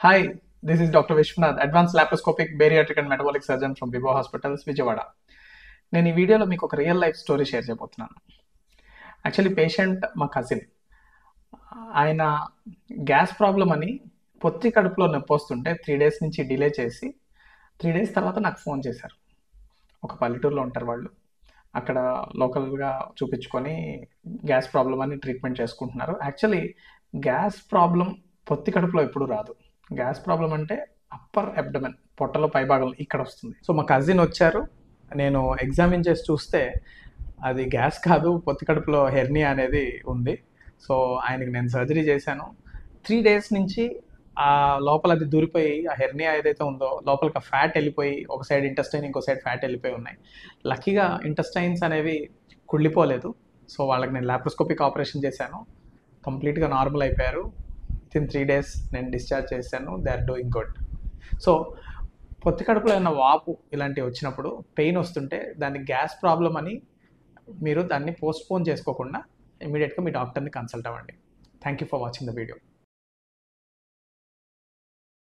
Hi, this is Dr. Vishwanath, Advanced Laparoscopic Bariatric and Metabolic Surgeon from Vivo Hospitals, Vijayawada. నేను ఈ వీడియోలో మీకు ఒక రియల్ లైఫ్ స్టోరీ షేర్ చేయబోతున్నాను. Actually patient మా కజిన్. ఆయన గ్యాస్ ప్రాబ్లం అని పొత్తి కడుపులో నొప్పి వస్తుంటే 3 days నుంచి డిలే చేసి 3 days తర్వాత నాకు ఫోన్ చేశారు. ఒక పల్లెటూరులో ఉంటారు వాళ్ళు. అక్కడ లోకల్గా చూపించుకొని గ్యాస్ ప్రాబ్లం అని ట్రీట్మెంట్ చేసుకుంటున్నారు. యాక్చువల్లీ గ్యాస్ ప్రాబ్లం పొత్తి కడుపులో ఎప్పుడు రాదు. గ్యాస్ ప్రాబ్లం అంటే అప్పర్ అబ్డమెన్, పొట్టలో పైభాగం ఇక్కడ వస్తుంది. సో మా కజిన్ వచ్చారు, నేను ఎగ్జామిన్ చేసి చూస్తే అది గ్యాస్ కాదు, పొత్తి కడుపులో హెర్నియా అనేది ఉంది. సో ఆయనకి నేను సర్జరీ చేశాను. 3 days నుంచి ఆ లోపల అది దూరిపోయి, ఆ హెర్నియా ఏదైతే ఉందో లోపలికి ఆ ఫ్యాట్ వెళ్ళిపోయి, ఒక సైడ్ ఇంటెస్టైన్ ఇంకో సైడ్ ఫ్యాట్ వెళ్ళిపోయి ఉన్నాయి. లక్కీగా ఇంటెస్టైన్స్ అనేవి కుళ్ళిపోలేదు. సో వాళ్ళకి నేను లాప్రోస్కోపిక్ ఆపరేషన్ చేశాను, కంప్లీట్గా నార్మల్ అయిపోయారు. వితిన్ 3 days నేను డిశ్చార్జ్ చేశాను. They are doing good. So పొత్తి కడుపులో ఏమైనా వాపు ఇలాంటివి వచ్చినప్పుడు, పెయిన్ వస్తుంటే దాన్ని గ్యాస్ ప్రాబ్లం అని మీరు దాన్ని పోస్ట్పోన్ చేసుకోకుండా ఇమీడియట్గా మీ డాక్టర్ని కన్సల్ట్ అవ్వండి. Thank you for watching the video.